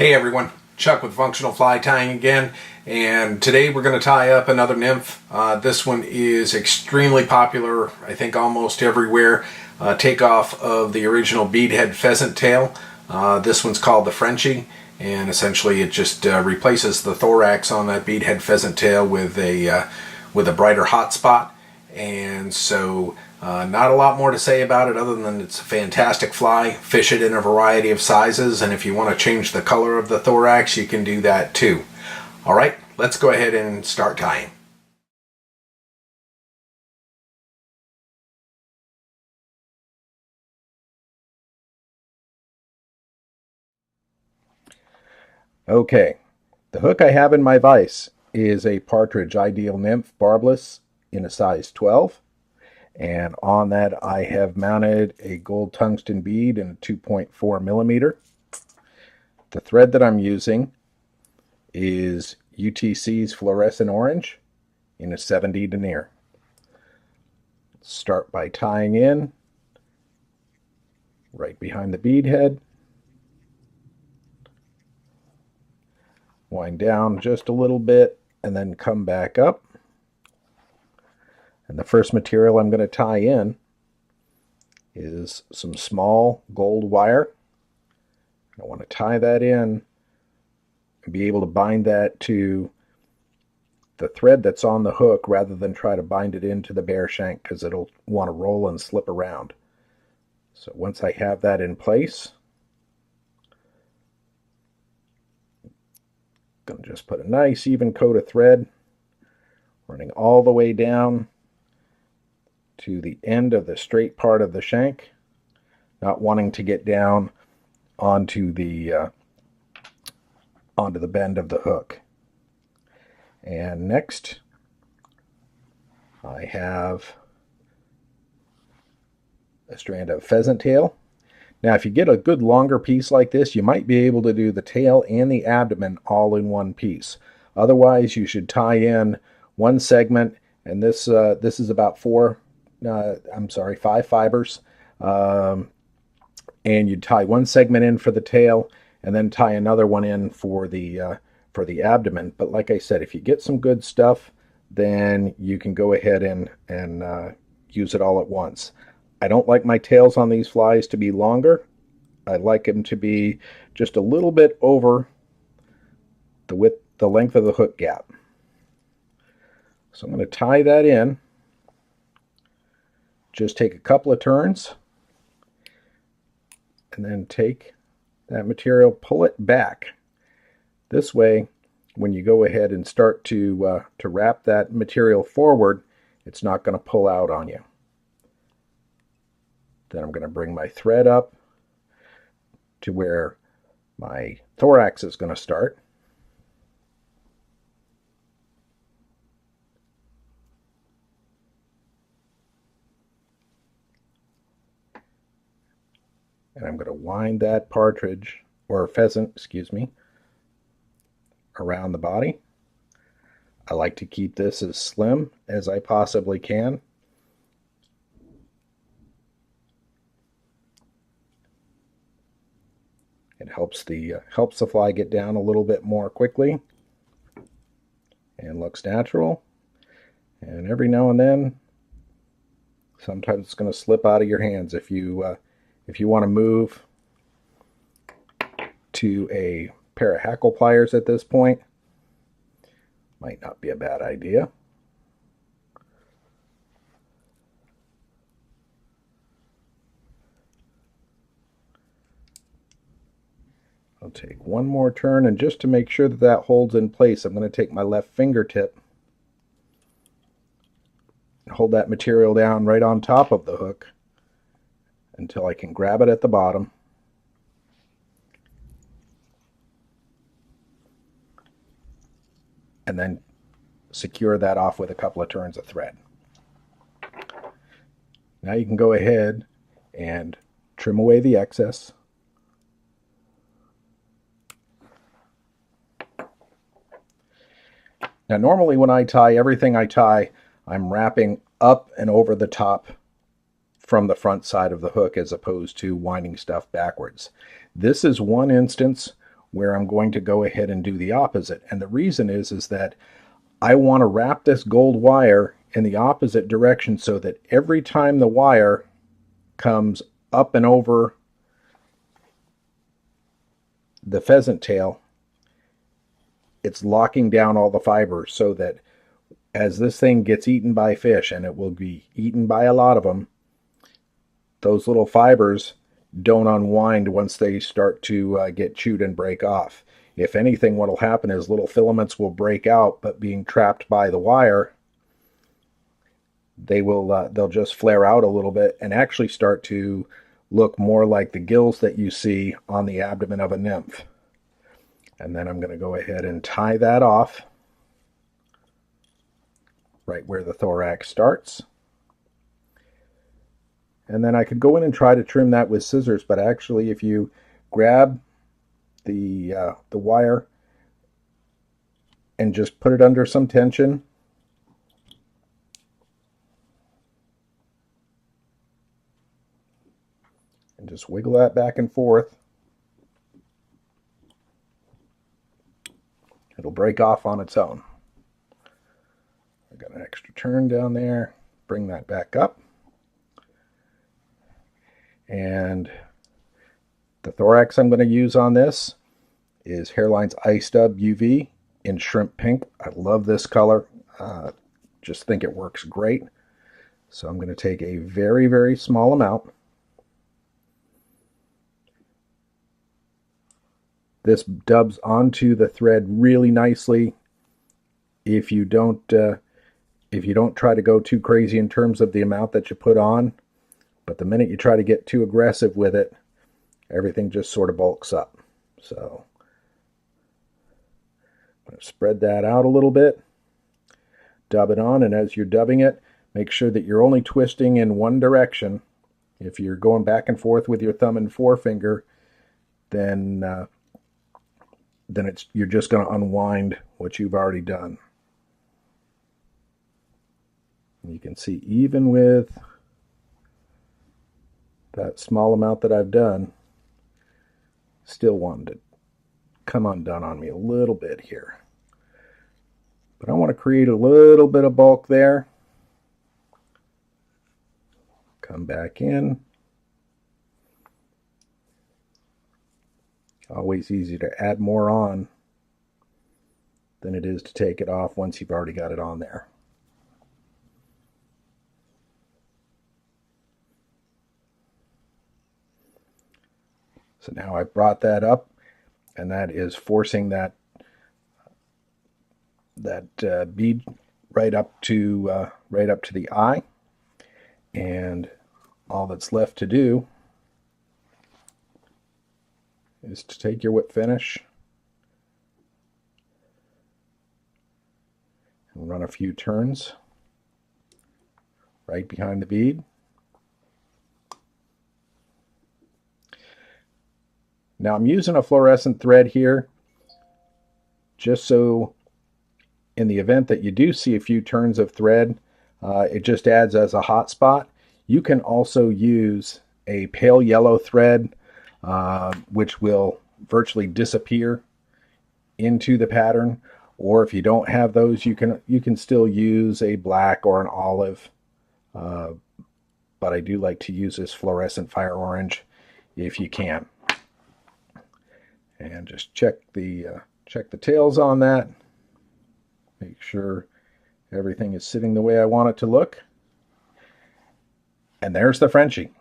Hey everyone, Chuck with Functional Fly Tying again, and today we're going to tie up another nymph. This one is extremely popular, I think almost everywhere. Takeoff of the original beadhead pheasant tail. This one's called the Frenchie, and essentially it just replaces the thorax on that beadhead pheasant tail with a brighter hot spot. And so not a lot more to say about it other than it's a fantastic fly. Fish it in a variety of sizes, and if you want to change the color of the thorax, you can do that too. All right, let's go ahead and start tying. Okay, the hook I have in my vise is a Partridge Ideal Nymph barbless in a size 12. And on that I have mounted a gold tungsten bead in a 2.4 millimeter. The thread that I'm using is UTC's fluorescent orange in a 7D denier. Start by tying in right behind the bead head. Wind down just a little bit and then come back up. And the first material I'm going to tie in is some small gold wire. I want to tie that in and be able to bind that to the thread that's on the hook rather than try to bind it into the bare shank, because it'll want to roll and slip around. So once I have that in place, I'm going to just put a nice even coat of thread running all the way down to the end of the straight part of the shank, not wanting to get down onto the bend of the hook. And next I have a strand of pheasant tail. Now if you get a good longer piece like this, you might be able to do the tail and the abdomen all in one piece. Otherwise you should tie in one segment, and this is about 5 fibers, and you tie one segment in for the tail and then tie another one in for the abdomen. But like I said, if you get some good stuff, then you can go ahead and use it all at once. I don't like my tails on these flies to be longer. I like them to be just a little bit over the length of the hook gap. So I'm going to tie that in. Just take a couple of turns and then take that material, pull it back. This way, when you go ahead and start to wrap that material forward, it's not going to pull out on you. Then I'm going to bring my thread up to where my thorax is going to start. And I'm going to wind that partridge, or pheasant, excuse me, around the body. I like to keep this as slim as I possibly can. It helps the fly get down a little bit more quickly and looks natural. And every now and then, sometimes it's going to slip out of your hands. If you want to move to a pair of hackle pliers at this point, might not be a bad idea. I'll take one more turn, and just to make sure that that holds in place, I'm going to take my left fingertip and hold that material down right on top of the hook until I can grab it at the bottom. And then secure that off with a couple of turns of thread. Now you can go ahead and trim away the excess. Now normally when I tie, everything I tie, I'm wrapping up and over the top from the front side of the hook as opposed to winding stuff backwards. This is one instance where I'm going to go ahead and do the opposite. And the reason is that I want to wrap this gold wire in the opposite direction so that every time the wire comes up and over the pheasant tail, it's locking down all the fibers so that as this thing gets eaten by fish, and it will be eaten by a lot of them, those little fibers don't unwind once they start to get chewed and break off. If anything, what will happen is little filaments will break out, but being trapped by the wire, they'll just flare out a little bit and actually start to look more like the gills that you see on the abdomen of a nymph. And then I'm going to go ahead and tie that off right where the thorax starts. And then I could go in and try to trim that with scissors, but actually if you grab the wire and just put it under some tension, and just wiggle that back and forth, it'll break off on its own. I got an extra turn down there, bring that back up. And the thorax I'm going to use on this is Hairline's Ice Dub UV in shrimp pink. I love this color. Just think it works great. So I'm going to take a very, very small amount. This dubs onto the thread really nicely. If you don't try to go too crazy in terms of the amount that you put on, but the minute you try to get too aggressive with it, everything just sort of bulks up. So I'm going to spread that out a little bit, dub it on, and as you're dubbing it, make sure that you're only twisting in one direction. If you're going back and forth with your thumb and forefinger, then you're just going to unwind what you've already done. And you can see even with that small amount that I've done, still wanted to come undone on me a little bit here. But I want to create a little bit of bulk there. Come back in. Always easy to add more on than it is to take it off once you've already got it on there. So now I've brought that up, and that is forcing that bead right up to the eye. And all that's left to do is to take your whip finish and run a few turns right behind the bead. Now I'm using a fluorescent thread here just so in the event that you do see a few turns of thread, it just adds as a hot spot. You can also use a pale yellow thread, which will virtually disappear into the pattern. Or if you don't have those, you can still use a black or an olive. But I do like to use this fluorescent fire orange if you can. And just check the tails on that. Make sure everything is sitting the way I want it to look. And there's the Frenchie.